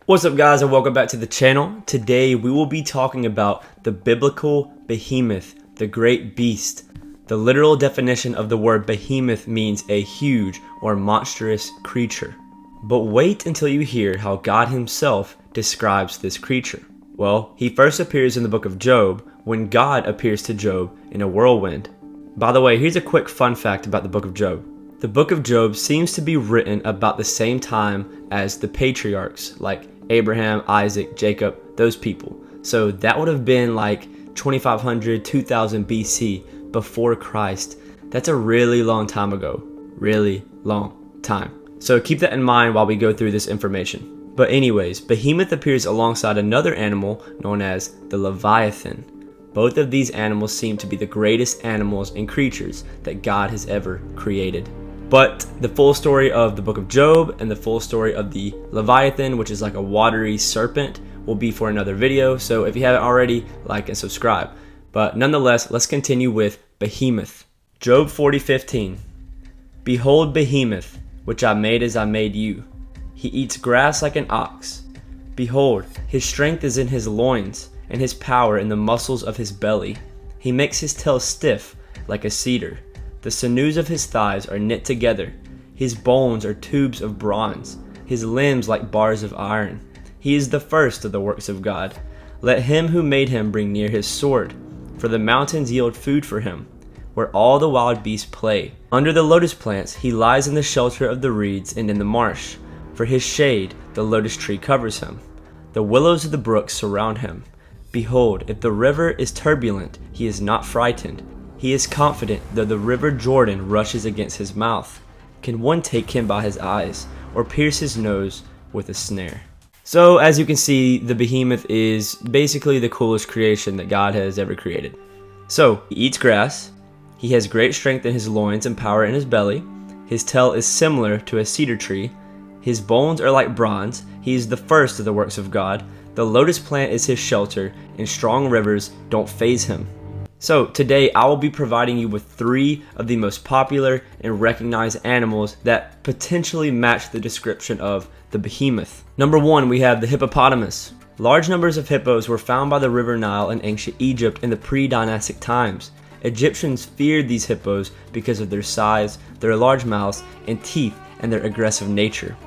What's up guys, and welcome back to the channel. Today we will be talking about the biblical behemoth, the great beast. The literal definition of the word behemoth means a huge or monstrous creature. But wait until you hear how God himself describes this creature. Well, he first appears in the book of Job when God appears to Job in a whirlwind. By the way, here's a quick fun fact about the book of Job. The book of Job seems to be written about the same time as the patriarchs, like Abraham, Isaac, Jacob, those people. So that would have been like 2500, 2000 BC, before Christ. That's a really long time ago. Really long time. So keep that in mind while we go through this information. But anyways, Behemoth appears alongside another animal known as the Leviathan. Both of these animals seem to be the greatest animals and creatures that God has ever created. But the full story of the book of Job and the full story of the Leviathan, which is like a watery serpent, will be for another video. So if you haven't already, like and subscribe. But nonetheless, let's continue with Behemoth. Job 40:15. Behold Behemoth, which I made as I made you. He eats grass like an ox. Behold, his strength is in his loins, and his power in the muscles of his belly. He makes his tail stiff like a cedar. The sinews of his thighs are knit together. His bones are tubes of bronze, his limbs like bars of iron. He is the first of the works of God. Let him who made him bring near his sword, for the mountains yield food for him, where all the wild beasts play. Under the lotus plants he lies in the shelter of the reeds and in the marsh. For his shade the lotus tree covers him. The willows of the brook surround him. Behold, if the river is turbulent, he is not frightened. He is confident though the river Jordan rushes against his mouth. Can one take him by his eyes, or pierce his nose with a snare? So as you can see, the behemoth is basically the coolest creation that God has ever created. So he eats grass, he has great strength in his loins and power in his belly, his tail is similar to a cedar tree, his bones are like bronze, he is the first of the works of God, the lotus plant is his shelter, and strong rivers don't faze him. So today I will be providing you with 3 of the most popular and recognized animals that potentially match the description of the behemoth. Number 1, we have the hippopotamus. Large numbers of hippos were found by the river Nile in ancient Egypt in the pre-dynastic times. Egyptians feared these hippos because of their size, their large mouths and teeth, and their aggressive nature.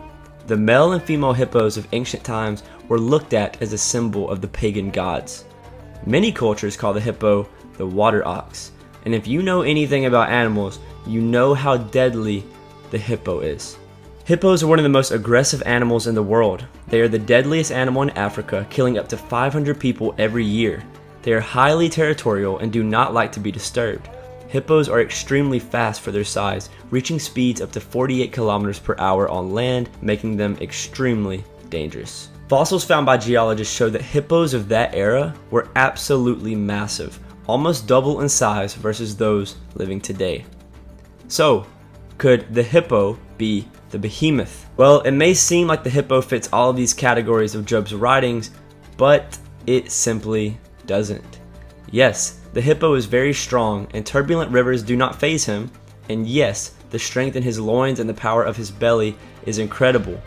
The male and female hippos of ancient times were looked at as a symbol of the pagan gods. Many cultures call the hippo the water ox, and if you know anything about animals, you know how deadly the hippo is. Hippos are one of the most aggressive animals in the world. They are the deadliest animal in Africa, killing up to 500 people every year. They are highly territorial and do not like to be disturbed. Hippos are extremely fast for their size, reaching speeds up to 48 kilometers per hour on land, making them extremely dangerous. Fossils found by geologists show that hippos of that era were absolutely massive, almost double in size versus those living today. So, could the hippo be the behemoth? Well, it may seem like the hippo fits all of these categories of Job's writings, but it simply doesn't. Yes, the hippo is very strong and turbulent rivers do not faze him, and yes, the strength in his loins and the power of his belly is incredible.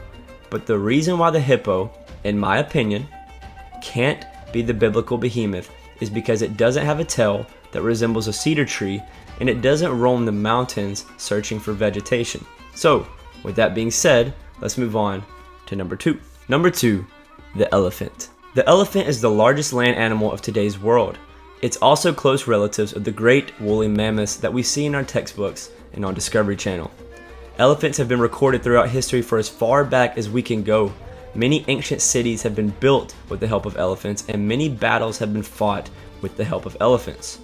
But the reason why the hippo, in my opinion, can't be the biblical behemoth is because it doesn't have a tail that resembles a cedar tree, and it doesn't roam the mountains searching for vegetation. So, with that being said, let's move on to number 2. Number 2, the elephant. The elephant is the largest land animal of today's world. It's also close relatives of the great woolly mammoths that we see in our textbooks and on Discovery Channel. Elephants have been recorded throughout history for as far back as we can go. Many ancient cities have been built with the help of elephants, and many battles have been fought with the help of elephants.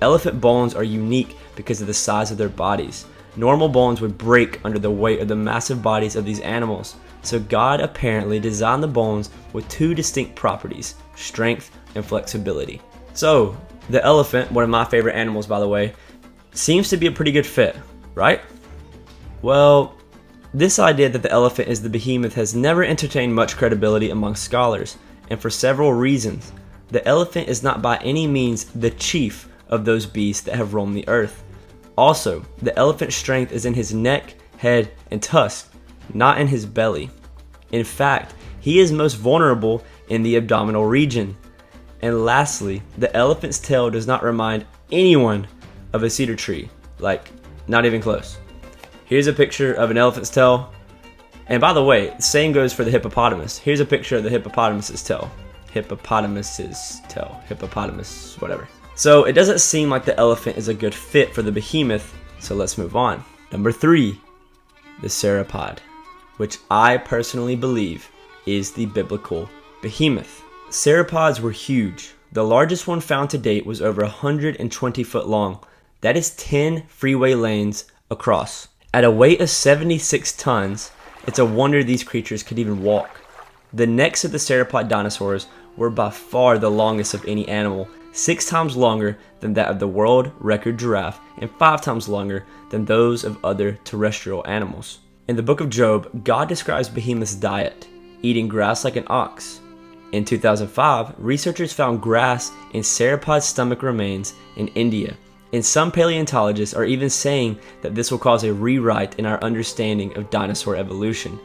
Elephant bones are unique because of the size of their bodies. Normal bones would break under the weight of the massive bodies of these animals, so God apparently designed the bones with 2 distinct properties, strength and flexibility. So, the elephant, one of my favorite animals by the way, seems to be a pretty good fit, right? Well, this idea that the elephant is the behemoth has never entertained much credibility among scholars, and for several reasons. The elephant is not by any means the chief of those beasts that have roamed the earth. Also, the elephant's strength is in his neck, head, and tusks, not in his belly. In fact, he is most vulnerable in the abdominal region. And lastly, the elephant's tail does not remind anyone of a cedar tree. Like, not even close. Here's a picture of an elephant's tail. And by the way, the same goes for the hippopotamus. Here's a picture of the hippopotamus's tail. Hippopotamus, whatever. So it doesn't seem like the elephant is a good fit for the behemoth, so let's move on. Number 3, the sauropod, which I personally believe is the biblical behemoth. Sauropods were huge. The largest one found to date was over 120 foot long. That is 10 freeway lanes across. At a weight of 76 tons, it's a wonder these creatures could even walk. The necks of the sauropod dinosaurs were by far the longest of any animal, 6 times longer than that of the world record giraffe and 5 times longer than those of other terrestrial animals. In the book of Job, God describes behemoth's diet, eating grass like an ox. In 2005, researchers found grass in sauropod stomach remains in India, and some paleontologists are even saying that this will cause a rewrite in our understanding of dinosaur evolution,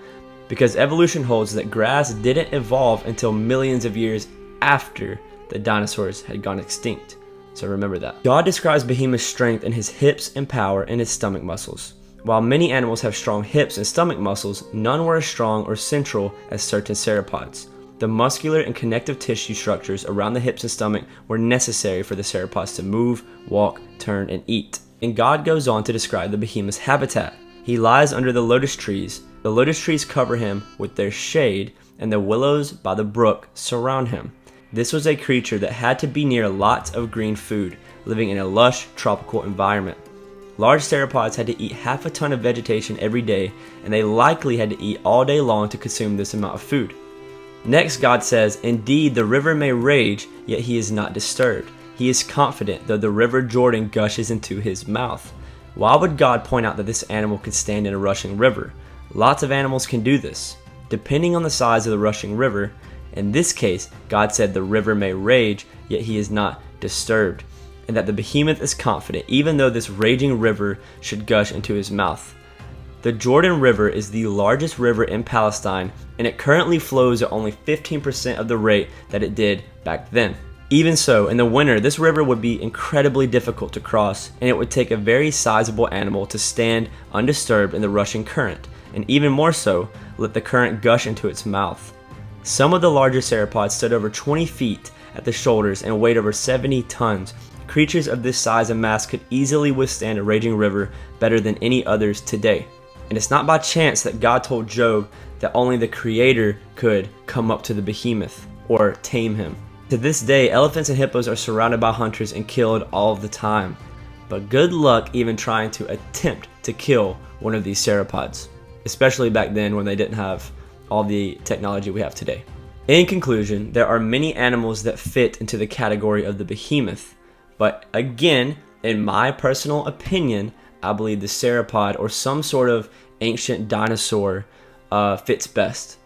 because evolution holds that grass didn't evolve until millions of years after the dinosaurs had gone extinct. So remember that. God describes behemoth's strength in his hips and power in his stomach muscles. While many animals have strong hips and stomach muscles, none were as strong or central as certain sauropods. The muscular and connective tissue structures around the hips and stomach were necessary for the sauropods to move, walk, turn, and eat. And God goes on to describe the behemoth's habitat. He lies under the lotus trees. The lotus trees cover him with their shade, and the willows by the brook surround him. This was a creature that had to be near lots of green food, living in a lush tropical environment. Large sauropods had to eat half a ton of vegetation every day, and they likely had to eat all day long to consume this amount of food. Next, God says, "Indeed, the river may rage, yet he is not disturbed. He is confident, though the river Jordan gushes into his mouth." Why would God point out that this animal could stand in a rushing river? Lots of animals can do this. Depending on the size of the rushing river, in this case, God said the river may rage, yet he is not disturbed, and that the behemoth is confident, even though this raging river should gush into his mouth. The Jordan River is the largest river in Palestine, and it currently flows at only 15% of the rate that it did back then. Even so, in the winter, this river would be incredibly difficult to cross, and it would take a very sizable animal to stand undisturbed in the rushing current, and even more so, let the current gush into its mouth. Some of the larger sauropods stood over 20 feet at the shoulders and weighed over 70 tons. Creatures of this size and mass could easily withstand a raging river better than any others today. And it's not by chance that God told Job that only the Creator could come up to the behemoth or tame him. To this day, elephants and hippos are surrounded by hunters and killed all the time. But good luck even trying to attempt to kill one of these sauropods, especially back then when they didn't have all the technology we have today. In conclusion, there are many animals that fit into the category of the behemoth. But again, in my personal opinion, I believe the sauropod or some sort of ancient dinosaur fits best.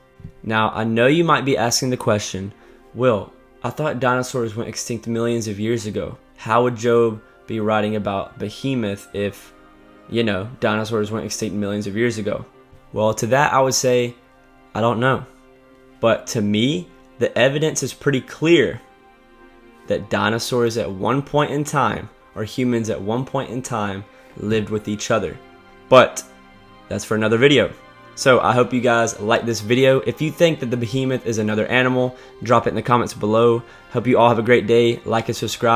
Now, I know you might be asking the question, Will, I thought dinosaurs went extinct millions of years ago. How would Job be writing about behemoth if, dinosaurs went extinct millions of years ago? Well, to that I would say, I don't know. But to me, the evidence is pretty clear that dinosaurs at one point in time, or humans at one point in time, lived with each other. But that's for another video. So I hope you guys like this video. If you think that the behemoth is another animal, drop it in the comments below. Hope you all have a great day. Like and subscribe.